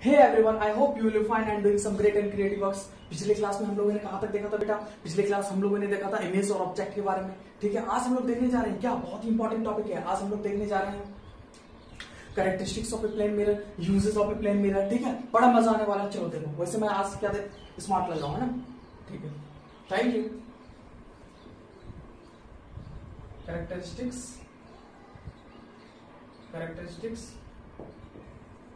Hey everyone, I hope you will find and doing some great and creative works. पिछले class में हम लोगों ने कहां तक देखा था बेटा? पिछले क्लास हम लोगों ने देखा था इमेज और ऑब्जेक्ट के बारे में। ठीक है, आज हम लोग देखने जा रहे हैं क्या बहुत ही इंपॉर्टेंट टॉपिक है। आज हम लोग देखने जा रहे हैं characteristics of a plane mirror, uses of a plane mirror. ठीक है, बड़ा मजा आने वाला है। चलो देखो, वैसे मैं आज क्या स्मार्ट लग रहा हूं, है ना? ठीक है, thank you. Characteristics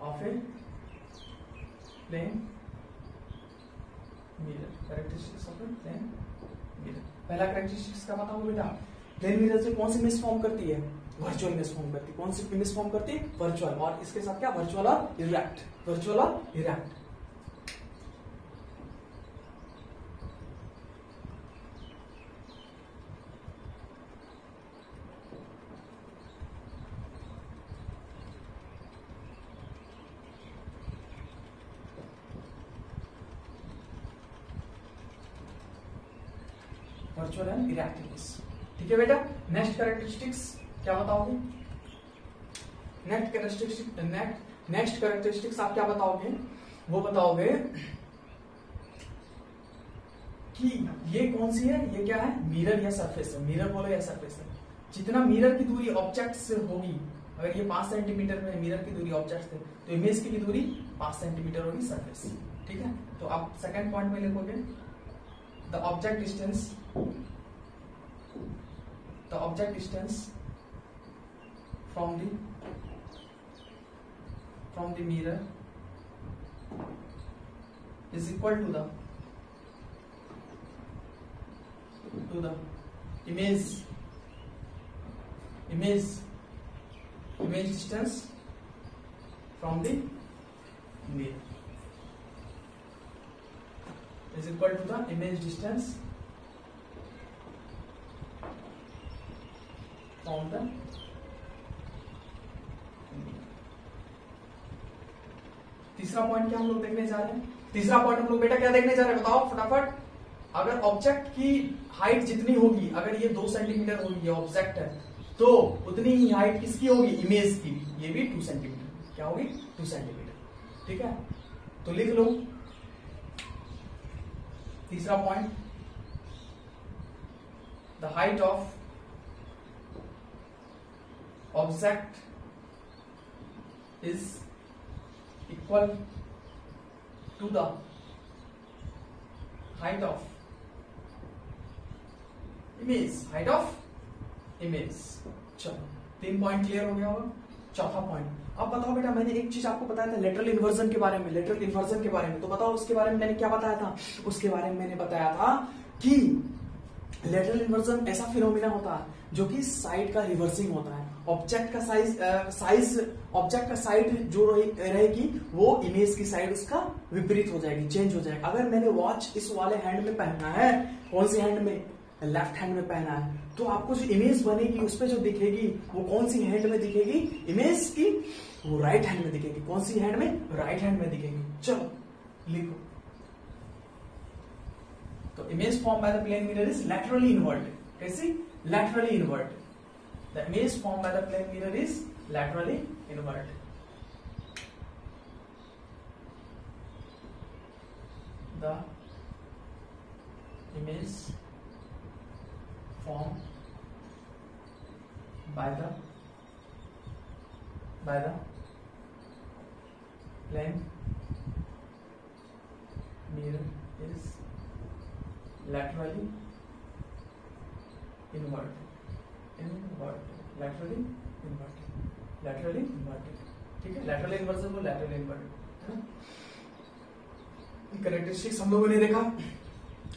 of a plane mirror. Characteristics of a plane mirror. पहला कैरेक्टरिस्टिक्स क्या बताऊं बेटा? प्लेन मिरर से कौन सी इमेज फॉर्म करती है? वर्चुअल इमेज फॉर्म करती है। कौन सी इमेज फॉर्म करती है? वर्चुअल। और इसके साथ क्या? वर्चुअल और इरेक्ट। वर्चुअल और erect. Virtual and erect image. ठीक है बेटा, नेक्स्ट कैरेक्टरिस्टिक्स क्या बताओगे? नेक्स्ट कैरेक्टरिस्टिक्स आप क्या बताओगे? वो बताओगे कि ये कौन सी है, ये क्या है? मिरर या सरफेस है? मिरर बोलो या सरफेस है? जितना मिरर की दूरी ऑब्जेक्ट से होगी, अगर ये 5 सेंटीमीटर में मिरर की दूरी ऑब्जेक्ट से, तो इमेज की भी दूरी 5 सेंटीमीटर होगी सरफेस। ठीक है, तो आप सेकंड पॉइंट में लिखोगे the object distance from the mirror is equal to the image distance from the mirror is equal to the image distance from the तीसरा पॉइंट क्या हम लोग देखने जा रहे हैं? तीसरा पॉइंट हम लोग बेटा क्या देखने जा रहे हैं? बताओ फटाफट। अगर ऑब्जेक्ट की हाइट जितनी होगी, अगर ये 2 सेंटीमीटर होगी, ऑब्जेक्ट है, तो उतनी ही हाइट किसकी होगी? इमेज की। ये भी 2 सेंटीमीटर। क्या होगी? 2 सेंटीमीटर। ठीक है, तो लिख लो तीसरा point, the height of object is equal to the height of image. Height of image. चलो, 3 पॉइंट क्लियर हो गया होगा। चौथा पॉइंट, अब बताओ बेटा, मैंने एक चीज आपको बताया था लेटरल इन्वर्जन के बारे में। लेटरल इन्वर्जन के बारे में तो बताओ, उसके बारे में मैंने क्या बताया था? उसके बारे में मैंने बताया था कि लेटरल इन्वर्जन ऐसा फिनोमिना होता है जो कि साइड का रिवर्सिंग होता है। ऑब्जेक्ट का ऑब्जेक्ट का साइड जो रहेगी, वो इमेज की साइड उसका विपरीत हो जाएगी, चेंज हो जाएगा। अगर मैंने वॉच इस वाले हैंड में पहना है, कौन सी हैंड में? लेफ्ट हैंड में पहना है, तो आपको जो इमेज बनेगी उस पर जो दिखेगी, वो कौन सी हैंड में दिखेगी? इमेज की वो राइट हैंड में दिखेगी। कौन सी हैंड में? राइट हैंड में दिखेगी। चलो लिखो, तो image form by the plane mirror is laterally inverted. कैसी? Laterally inverted. The image form by the plane mirror is laterally inverted. The image formed by the plane mirror is laterally inverted. Laterally inverted. ठीक है, lateral inversion को laterally inverted है ना? Characteristics हम लोगों ने देखा।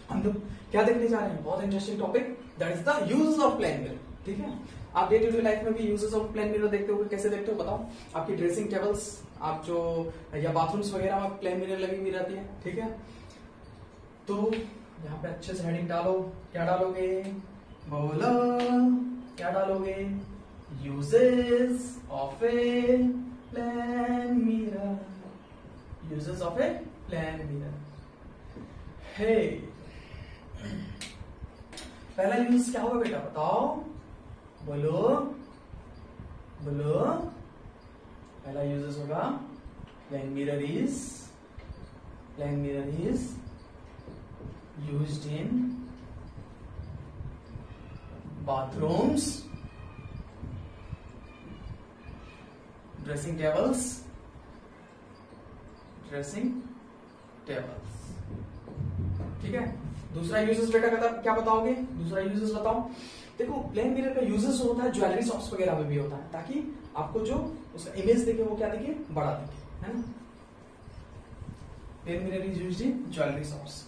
हम लोग क्या देखने जा रहे हैं? बहुत interesting topic, that is the uses of plane mirror. ठीक है, आप डे टू डे लाइफ में भी यूजेस ऑफ प्लेन मिरर देखते हो। कैसे देखते हो बताओ? आपकी ड्रेसिंग टेबल्स, आप जो या बाथरूम्स वगैरह में प्लेन मिरर लगी हुई रहती है। ठीक है, तो यहाँ पे अच्छे से हेडिंग डालो। क्या डालोगे? बोलो, क्या डालोगे? Uses of a plane mirror. Uses of a plane mirror. हे, पहला यूज क्या होगा बेटा? बताओ, बोलो बोलो। पहला यूजेस होगा Plane mirror is used in bathrooms, dressing tables. ठीक है। दूसरा यूजेस बेटा क्या बताओगे? दूसरा यूजेस बताओ। देखो प्लेन मिरर का यूजेस होता है ज्वेलरी शॉप्स वगैरह में भी होता है, ताकि आपको जो उसका इमेज देखे वो क्या दिखे, बड़ा दिखे, है ना। Plane mirror is used in jewellery shops.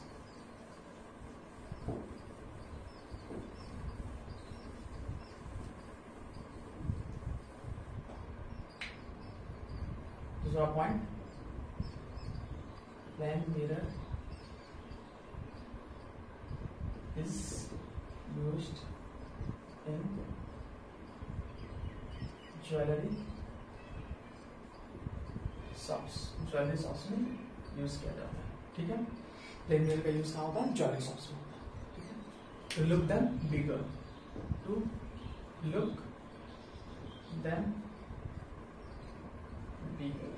दूसरा point, plane mirror is used in jewellery shops में यूज किया जाता है। ठीक है, प्लेन मिरर का यूज कहाँ होता है? ज्वेलरी शॉप्स में होता है। ठीक है, टू लुक देम बिगर,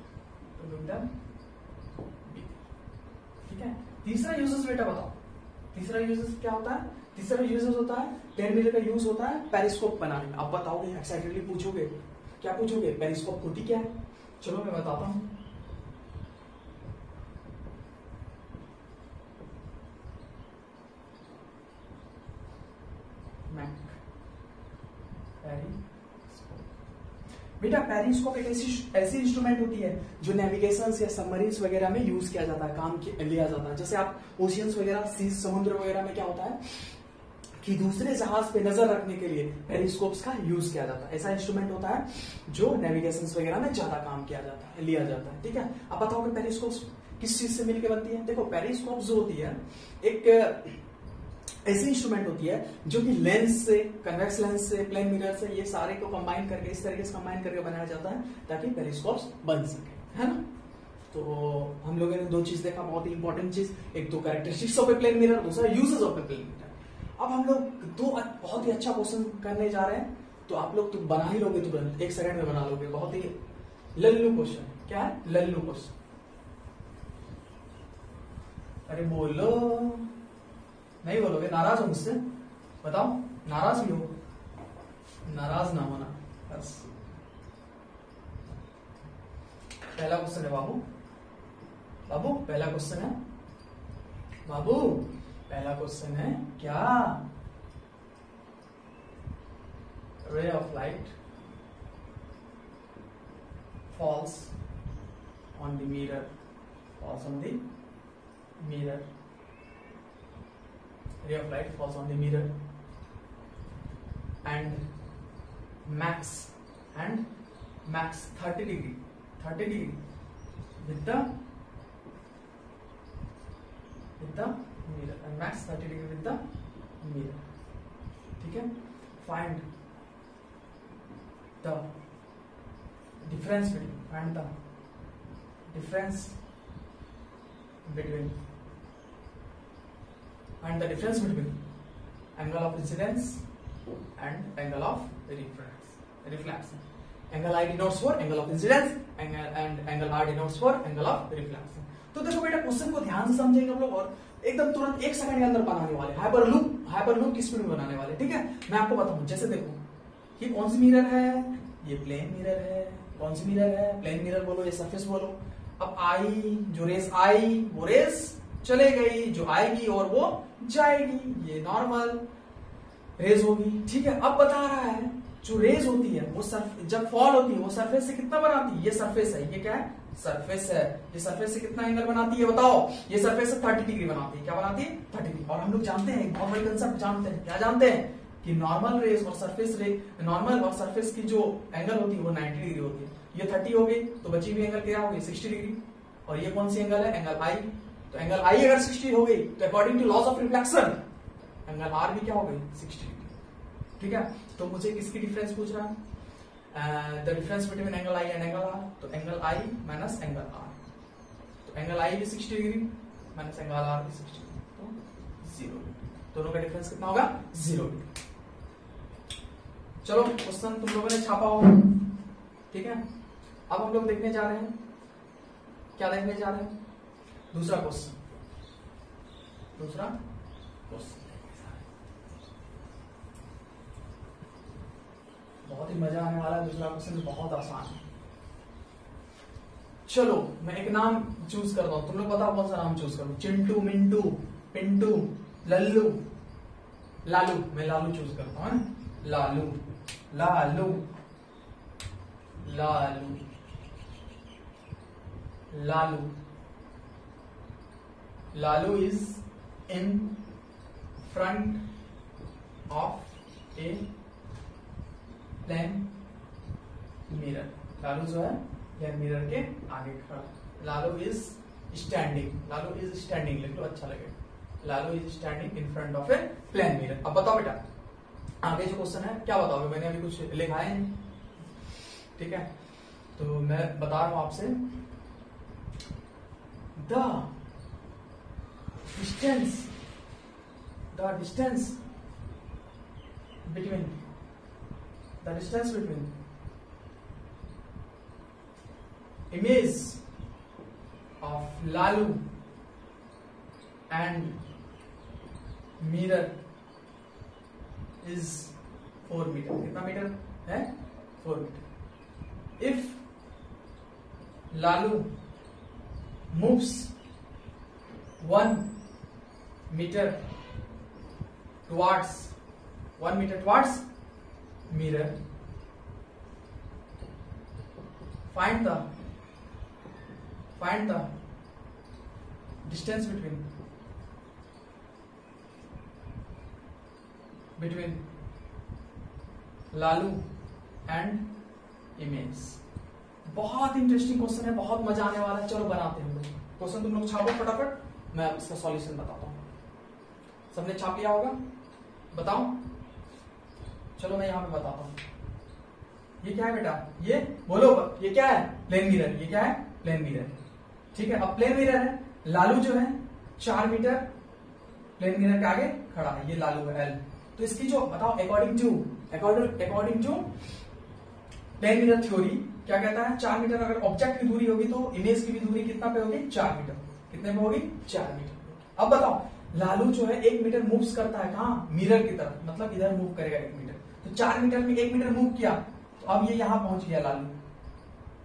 ठीक है। तीसरा यूजेस बेटा बताओ, तीसरा यूजेस क्या होता है? तीसरा यूजेस होता है प्लेन मिरर का यूज होता है पेरिस्कोप बनाने में। आप बताओगे, एक्साइटेडली पूछोगे, क्या पूछोगे? पेरिस्कोप होती क्या है? चलो मैं बताता हूं। बेटा पेरिस्कोप एक ऐसी इंस्ट्रूमेंट होती है जो नेविगेशन या सबमरीन्स वगैरह में यूज किया जाता है, काम लिया जाता है। जैसे आप ओशियंस वगैरह, सीज, समुद्र वगैरह में क्या होता है कि दूसरे जहाज पे नजर रखने के लिए पेरिस्कोप्स का यूज किया जाता है। ऐसा इंस्ट्रूमेंट होता है जो नेविगेशन वगैरह में ज्यादा काम किया जाता है, लिया जाता है। ठीक है, अब बताओगे पेरिस्कोप्स किस चीज से मिलकर बनती है? देखो पेरिस्कोप जो होती है एक ऐसी इंस्ट्रूमेंट होती है जो कि लेंस से, कन्वेक्स लेंस से, प्लेन मिरर से, ये सारे को कंबाइन करके, इस तरीके से कंबाइन करके बनाया जाता है ताकि पेरिस्कोप्स बन सके, है ना। तो हम लोगों ने दो चीज देखा, बहुत ही इंपॉर्टेंट चीज, एक तो characteristics of a plane mirror, दूसरा uses of a plane mirror. अब हम लोग दो बहुत ही अच्छा क्वेश्चन करने जा रहे हैं, तो आप लोग तो बना ही लोगे तुरंत, एक सेकंड में बना लोगे। बहुत ही लल्लू क्वेश्चन। क्या है? लल्लू क्वेश्चन। अरे बोलो, नहीं बोलोगे? नाराज हो मुझसे? बताओ, नाराज भी हो? नाराज ना होना बस। पहला क्वेश्चन है बाबू, पहला क्वेश्चन है बाबू, पहला क्वेश्चन है क्या? Ray of light falls on the mirror, ray of light falls on the mirror and max 30 degree with the mirror, and max 30 degree with the mirror. ठीक है, find the difference between angle of incidence and angle of reflection. Angle I denotes for angle of incidence and angle R denotes for angle of reflection. तो देखो बेटा question को ध्यान से समझेंगे हम लोग और एकदम तुरंत एक सेकंड के अंदर बनाने वाले, हाइपरलूप की स्पीड में बनाने वाले। ठीक है, मैं आपको बताऊं, जैसे देखो ये कौन सी मिरर है? ये प्लेन मिरर है। कौन सी मिरर है? प्लेन मिरर बोलो, ये सरफेस बोलो। अब आई, जो रेस आई वो रेस चले गई, जो आएगी और वो जाएगी, ये नॉर्मल रेज होगी। ठीक है, अब बता रहा है जो रेज होती है वो जब फॉल होती है वो सरफेस से कितना बनाती है? ये सरफेस है, ये क्या है? सरफेस है। ये सरफेस से कितना एंगल बनाती है बताओ? ये सरफेस से 30 डिग्री बनाती है। क्या बनाती है? 30 डिग्री। और हम लोग जानते हैं, बहुत बड़ी कंसेप्ट जानते हैं। क्या जानते हैं? कि नॉर्मल रेज और सरफेस की जो एंगल होती है वो 90 डिग्री होती है। ये 30 हो गई तो बची हुई एंगल क्या हो गई? 60 डिग्री। और ये कौन सी एंगल है? एंगल आई। तो एंगल आई अगर 60 हो गई तो according to laws of reflection angle R भी क्या हो गई? 60 डिग्री। ठीक है, तो मुझे किसकी डिफरेंस पूछ रहा है? The difference between angle I and angle R. तो angle I minus angle R, तो एंगल आई भी 60 डिग्री माइनस एंगल आर भी 60 डिग्री, तो 0। दोनों का डिफरेंस कितना होगा? 0 डिग्री। चलो क्वेश्चन तुम लोगों ने छापा होगा। ठीक है, अब हम लोग देखने जा रहे हैं क्या देखने जा रहे हैं? दूसरा क्वेश्चन बहुत ही मजा आने वाला है। दूसरा क्वेश्चन बहुत आसान है। चलो मैं एक नाम चूज करता हूं, तुम लोग बताओ कौन सा नाम चूज करूं? चिंटू, मिंटू, पिंटू, लल्लू, लालू। मैं लालू चूज करता हूं। Lalu, Lalu, Lalu, Lalu. Lalu is in front of a plane mirror. Lalu जो है प्लेन मिरर के आगे खड़ा। Lalu is standing, Lalu is standing लिख लो, अच्छा लगेगा। Lalu is standing in front of a plane mirror. अब बताओ बेटा आगे जो क्वेश्चन है क्या बताओगे? मैंने अभी कुछ लिखा है नहीं, ठीक है? तो मैं बता रहा हूं आपसे, the distance between image of Lalu and mirror is 4 metre. कितना मीटर है? 4 metre. If Lalu moves 1 meter towards mirror, find the distance between Lalu and image। बहुत इंटरेस्टिंग क्वेश्चन है, बहुत मजा आने वाला है। चलो बनाते हैं हम लोग क्वेश्चन। तुम लोग छापो फटाफट, मैं इसका सॉल्यूशन बताता हूँ। सबने छाप लिया होगा? बताओ। चलो मैं यहाँ पे बताता हूँ। ये क्या है बेटा? ये बोलो, ये क्या है? Plane mirror. ये क्या है? प्लेन मिरर, ठीक है? अब प्लेन मिरर है, लालू जो है 4 मीटर प्लेन मिरर के आगे खड़ा है। ये लालू है एल। तो इसकी जो बताओ according to plane mirror theory क्या कहता है? 4 मीटर। अगर ऑब्जेक्ट की दूरी होगी तो इमेज की भी दूरी कितना पे होगी? 4 मीटर। कितने पे होगी? 4 मीटर। अब बताओ लालू जो है 1 मीटर मूव्स करता है कहाँ? मिरर की तरफ, मतलब इधर मूव करेगा 1 मीटर। तो 4 मीटर में 1 मीटर मूव किया तो अब ये यहां पहुंच गया लालू।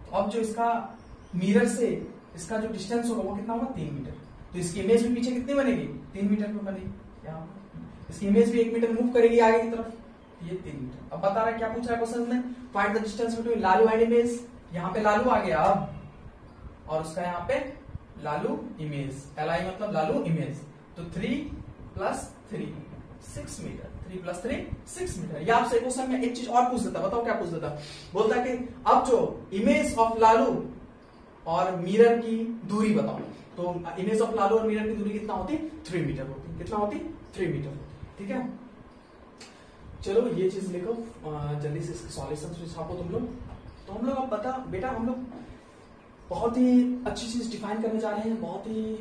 तो अब जो इसका मिरर से इसका जो डिस्टेंस होगा वो कितना होगा? 3 मीटर। तो इसकी इमेज भी पीछे कितनी बनेगी? 3 मीटर पे बनेगी। यहाँ इसकी इमेज भी 1 मीटर मूव करेगी आगे की तरफ, ये 3 मीटर। अब बता रहा है क्या पूछ रहा है क्वेश्चन में? Find the distance between Lalu and image. यहाँ पे लालू आ गया अब, और उसका यहाँ पे लालू इमेज, LI मतलब लालू इमेज। तो 3 + 3 6 मीटर। 3 + 3 6 मीटर। ये आपसे क्वेश्चन में एक चीज और पूछ देता, बताओ क्या पूछ देता? बोलता कि अब जो इमेज ऑफ लालू और मिरर की दूरी बताओ। तो इमेज ऑफ लालू और मिरर की दूरी कितना होती? 3 मीटर होती। कितना होती? 3 मीटर होती, ठीक है? चलो ये चीज लिखो जल्दी से, इसके सॉल्यूशन छापो तुम लोग। तो हम लोग अब बता बेटा, हम लोग बहुत ही अच्छी चीज डिफाइन करने जा रहे हैं, बहुत ही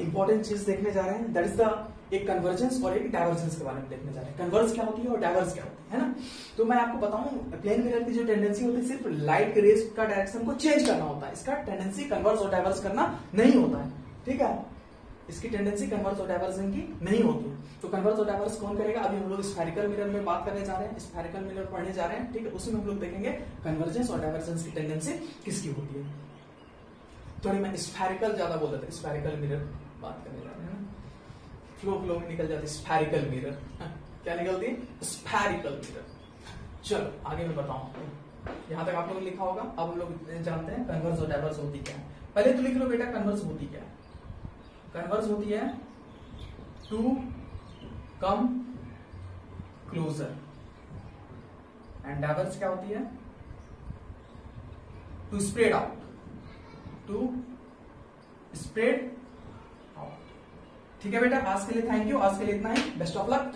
इंपॉर्टेंट चीज देखने जा रहे हैं। दैट इज द एक कन्वर्जेंस और एक डाइवर्जेंस के बारे में देखने जा रहे हैं। कन्वर्ज क्या होती है और डाइवर्स क्या होती है ना? तो मैं आपको बताऊं, प्लेन मिरर की जो टेंडेंसी होती है सिर्फ लाइट के रेज का डायरेक्शन को चेंज करना होता है। इसका टेंडेंसी कन्वर्ज और डाइवर्स करना नहीं होता है, ठीक है? इसकी टेंडेंसी कन्वर्ज और डाइवर्जन की नहीं होती है। तो कन्वर्ज और डाइवर्स कौन करेगा? अभी हम लोग स्फेरिकल मिरर में बात करने जा रहे हैं, स्फेरिकल मिरर पढ़ने जा रहे हैं, ठीक है? उसमें हम लोग देखेंगे कन्वर्जेंस और डाइवर्जेंस की टेंडेंसी किसकी होती है। थोड़ी मैं स्फेरिकल ज्यादा बोल देता, स्फेरिकल मिरर बात करने जा रहे हैं ना, फ्लो में निकल जाती है स्फेरिकल मिरर। क्या निकलती है? Spherical mirror. चलो आगे मैं बताऊं, यहां तक आप लोगों ने लिखा होगा। अब हम लोग जानते हैं कन्वर्ज और डाइवर्स होती क्या है। पहले तो लिख लो बेटा कन्वर्ज होती क्या है। कन्वर्ज होती है to come closer, and diverse क्या होती है? To spread out, to spread out, ठीक है बेटा? आज के लिए थैंक यू, आज के लिए इतना ही। Best of luck.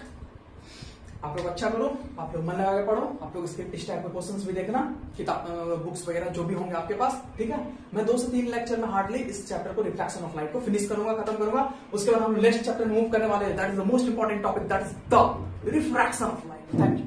आप लोग अच्छा करो, आप लोग मन लगा के पढ़ो, आप लोग इस टाइप के क्वेश्चंस भी देखना, किताब बुक्स वगैरह जो भी होंगे आपके पास, ठीक है? मैं 2 से 3 लेक्चर में हार्डली इस चैप्टर को, रिफ्लेक्शन ऑफ लाइट को फिनिश करूंगा, खत्म करूंगा। उसके बाद हम नेक्स्ट चैप्टर मूव करने वाले हैं। That is the most important topic, that is the refraction of light. Thank you.